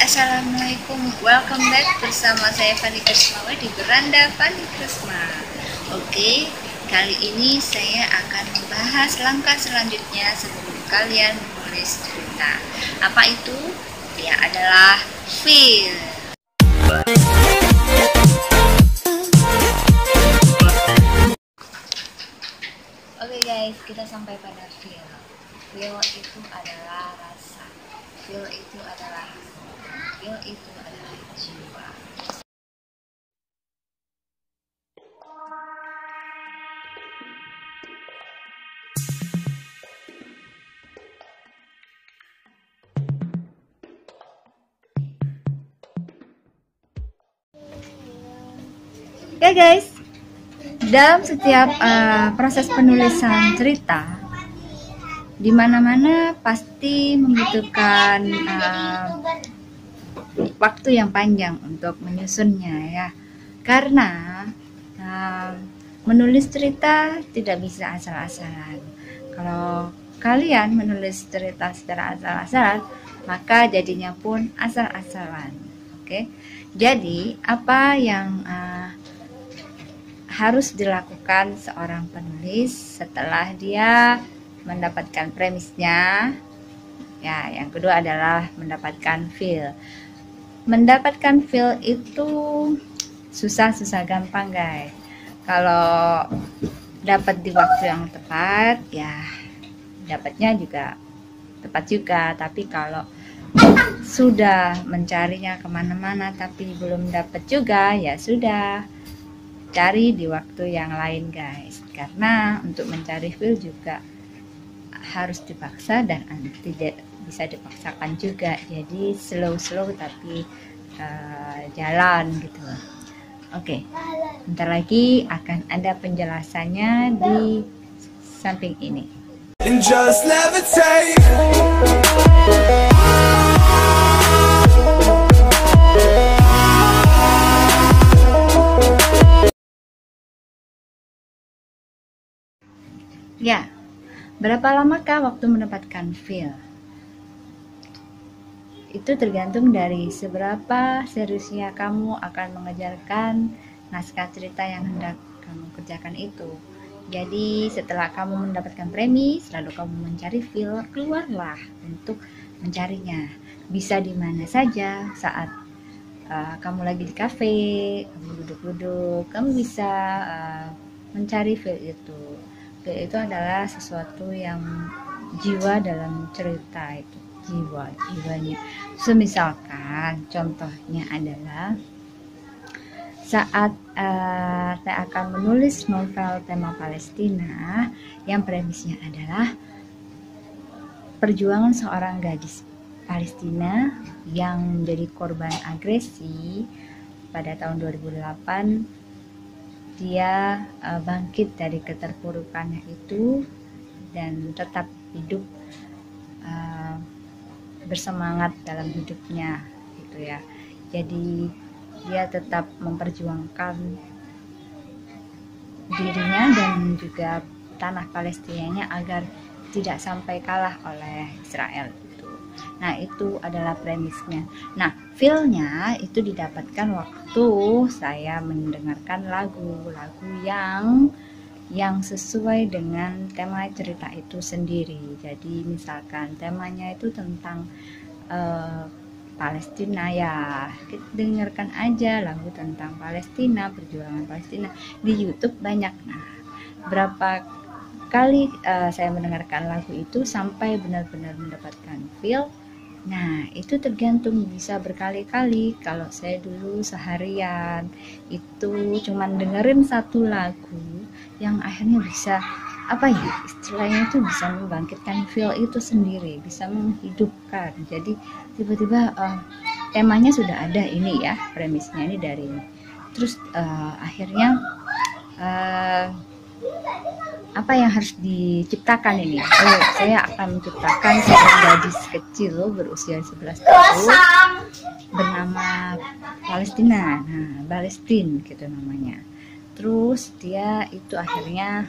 Assalamualaikum, welcome back bersama saya Fani Krismawa di Beranda Fani Krisma. Oke, kali ini saya akan membahas langkah selanjutnya sebelum kalian menulis cerita. Apa itu? Ya adalah feel. Oke guys, kita sampai pada feel. Feel itu adalah rasa. Feel itu adalah jiwa. Oke guys, dalam setiap proses penulisan cerita, di mana-mana pasti membutuhkan waktu yang panjang untuk menyusunnya ya, karena menulis cerita tidak bisa asal-asalan. Kalau kalian menulis cerita secara asal-asalan, maka jadinya pun asal-asalan. Oke, jadi apa yang harus dilakukan seorang penulis setelah dia mendapatkan premisnya? Ya, yang kedua adalah mendapatkan feel. Mendapatkan feel itu susah gampang guys. Kalau dapat di waktu yang tepat, ya dapatnya juga tepat juga. Tapi kalau sudah mencarinya kemana-mana tapi belum dapat juga, ya sudah, cari di waktu yang lain guys. Karena untuk mencari feel juga harus dipaksa dan tidak bisa dipaksakan juga, jadi slow tapi jalan gitu. Oke, bentar lagi akan ada penjelasannya di samping ini. Ya, berapa lamakah waktu mendapatkan feel? Itu tergantung dari seberapa seriusnya kamu akan mengejarkan naskah cerita yang hendak kamu kerjakan itu. Jadi setelah kamu mendapatkan premis, lalu kamu mencari feel, keluarlah untuk mencarinya. Bisa di mana saja, saat kamu lagi di kafe, kamu duduk-duduk, kamu bisa mencari feel itu. Feel itu adalah sesuatu yang jiwa dalam cerita itu, jiwanya. Misalkan contohnya adalah saat saya akan menulis novel tema Palestina yang premisnya adalah perjuangan seorang gadis Palestina yang menjadi korban agresi pada tahun 2008. Dia bangkit dari keterpurukannya itu dan tetap hidup, bersemangat dalam hidupnya gitu ya. Jadi dia tetap memperjuangkan dirinya dan juga tanah Palestinanya agar tidak sampai kalah oleh Israel gitu. Nah, itu adalah premisnya. Nah, feel-nya itu didapatkan waktu saya mendengarkan lagu yang sesuai dengan tema cerita itu sendiri. Jadi misalkan temanya itu tentang Palestina, ya kita dengarkan aja lagu tentang Palestina, perjuangan Palestina. Di YouTube banyak. Nah, berapa kali saya mendengarkan lagu itu sampai benar-benar mendapatkan feel? Nah, itu tergantung, bisa berkali-kali. Kalau saya dulu seharian itu cuman dengerin satu lagu yang akhirnya bisa, istilahnya itu bisa membangkitkan feel itu sendiri, bisa menghidupkan. Jadi tiba-tiba temanya sudah ada ini ya, premisnya ini dari ini. Terus akhirnya apa yang harus diciptakan ini? Saya akan menciptakan seorang gadis kecil berusia 11 tahun bernama Palestina. Nah, Palestine gitu namanya. Terus dia itu akhirnya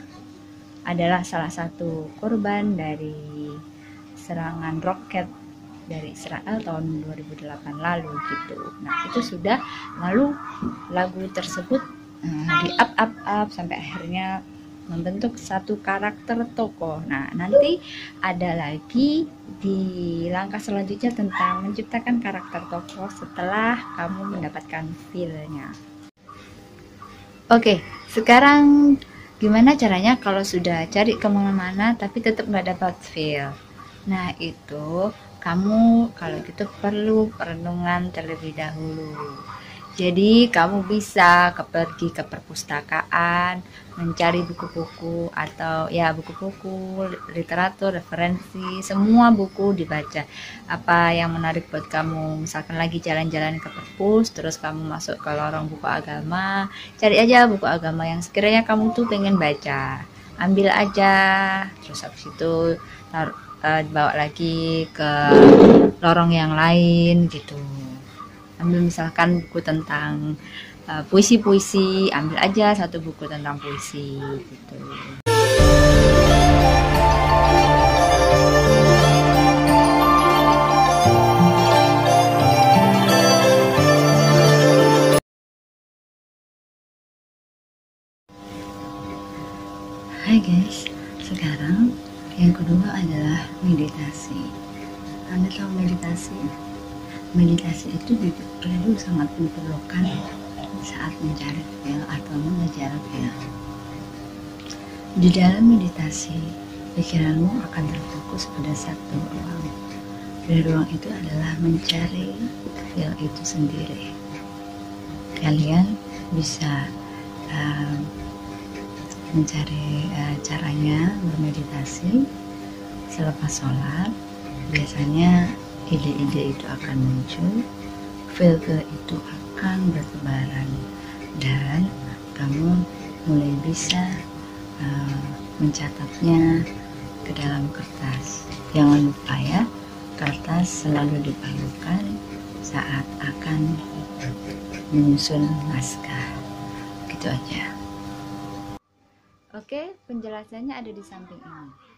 adalah salah satu korban dari serangan roket dari Israel tahun 2008 lalu gitu. Nah itu sudah, lalu lagu tersebut di up sampai akhirnya membentuk satu karakter tokoh. Nah nanti ada lagi di langkah selanjutnya tentang menciptakan karakter tokoh setelah kamu mendapatkan feel-nya. Oke, sekarang gimana caranya kalau sudah cari kemana-mana tapi tetap nggak dapat feel? Nah itu kamu kalau gitu perlu perenungan terlebih dahulu. Jadi kamu bisa pergi ke perpustakaan, mencari buku-buku atau ya buku-buku, literatur, referensi, semua buku dibaca. Apa yang menarik buat kamu, misalkan lagi jalan-jalan ke perpus, terus kamu masuk ke lorong buku agama, cari aja buku agama yang sekiranya kamu tuh pengen baca. Ambil aja, terus habis itu bawa lagi ke lorong yang lain gitu. Ambil misalkan buku tentang puisi-puisi, ambil aja satu buku tentang puisi gitu. Hai guys, sekarang yang kedua adalah meditasi. Anda tahu meditasi? Meditasi itu perlu sangat diperlukan saat mencari feel atau mengejar feel. Di dalam meditasi, pikiranmu akan terfokus pada satu ruang. Dan ruang itu adalah mencari feel itu sendiri. Kalian bisa mencari caranya bermeditasi selepas sholat. Biasanya ide-ide itu akan muncul, feel itu akan bertebaran, dan kamu mulai bisa mencatatnya ke dalam kertas. Jangan lupa ya, kertas selalu diperlukan saat akan menyusun naskah. Gitu aja. Oke, penjelasannya ada di samping ini.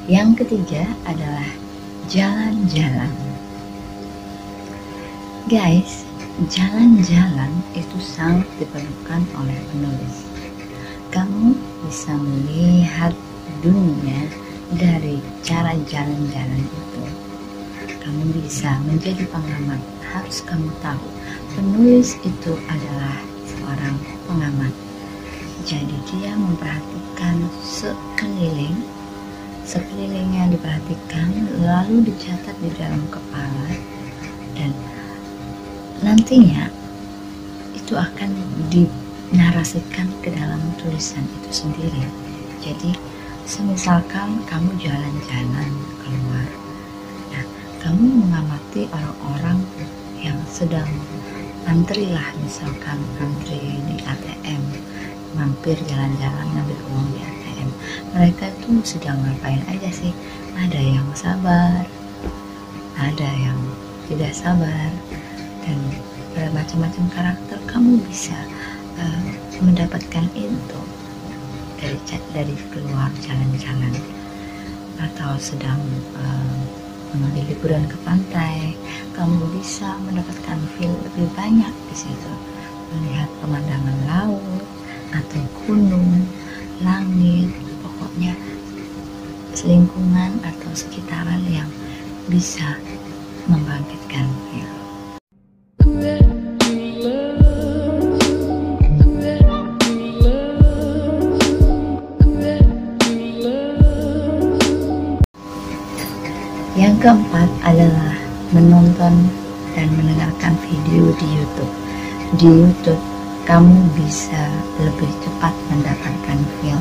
Yang ketiga adalah jalan-jalan. Guys, jalan-jalan itu sangat diperlukan oleh penulis. Kamu bisa melihat dunia dari cara jalan-jalan itu. Kamu bisa menjadi pengamat. Harus kamu tahu, penulis itu adalah seorang pengamat. Jadi dia memperhatikan sekelilingnya diperhatikan, lalu dicatat di dalam kepala, dan nantinya itu akan dinarasikan ke dalam tulisan itu sendiri. Jadi semisalkan kamu jalan-jalan keluar, nah kamu mengamati orang-orang yang sedang antri lah, misalkan antri di ATM, mampir jalan-jalan ngambil uang di ATM. Mereka itu sedang ngapain aja sih? Ada yang sabar, ada yang tidak sabar, dan bermacam-macam karakter. Kamu bisa mendapatkan itu dari keluar jalan-jalan, atau sedang mengambil liburan ke pantai. Kamu bisa mendapatkan feel lebih banyak di situ, melihat pemandangan laut atau gunung, langit, pokoknya lingkungan atau sekitaran yang bisa membangkitkan feel. Yang keempat adalah menonton dan mendengarkan video di YouTube. Di YouTube kamu bisa lebih cepat mendapatkan feel.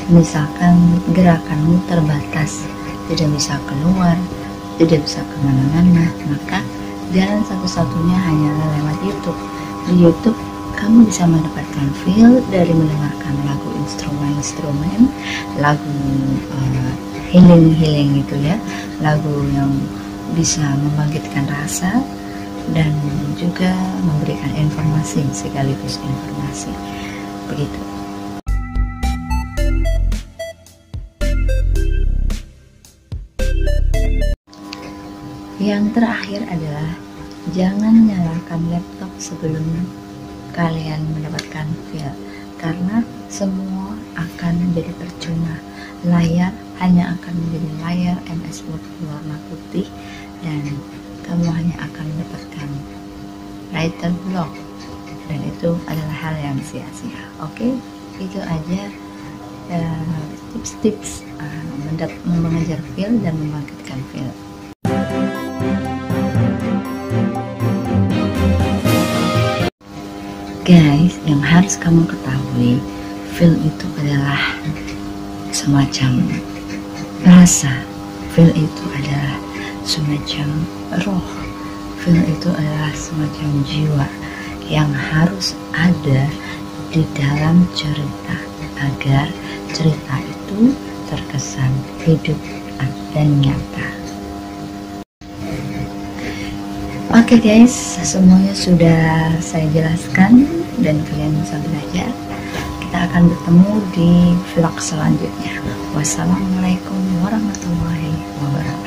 Misalkan gerakanmu terbatas, tidak bisa keluar, tidak bisa kemana-mana, maka jalan satu-satunya hanyalah lewat YouTube. Di YouTube kamu bisa mendapatkan feel dari mendengarkan lagu instrumen, lagu healing itu ya, lagu yang bisa membangkitkan rasa dan juga memberikan informasi sekaligus informasi. Begitu. Yang terakhir adalah jangan nyalakan laptop sebelum kalian mendapatkan file, karena semua akan menjadi percuma. Layar hanya akan menjadi layar MS Word warna putih dan kamu hanya akan mendapatkan writer block, dan itu adalah hal yang sia-sia. Oke, itu aja tips-tips mengejar file dan membangkitkan file. Guys, yang harus kamu ketahui, feel itu adalah semacam rasa, feel itu adalah semacam roh, feel itu adalah semacam jiwa yang harus ada di dalam cerita agar cerita itu terkesan hidup dan nyata. Oke guys, semuanya sudah saya jelaskan dan kalian bisa belajar. Kita akan bertemu di vlog selanjutnya. Wassalamualaikum warahmatullahi wabarakatuh.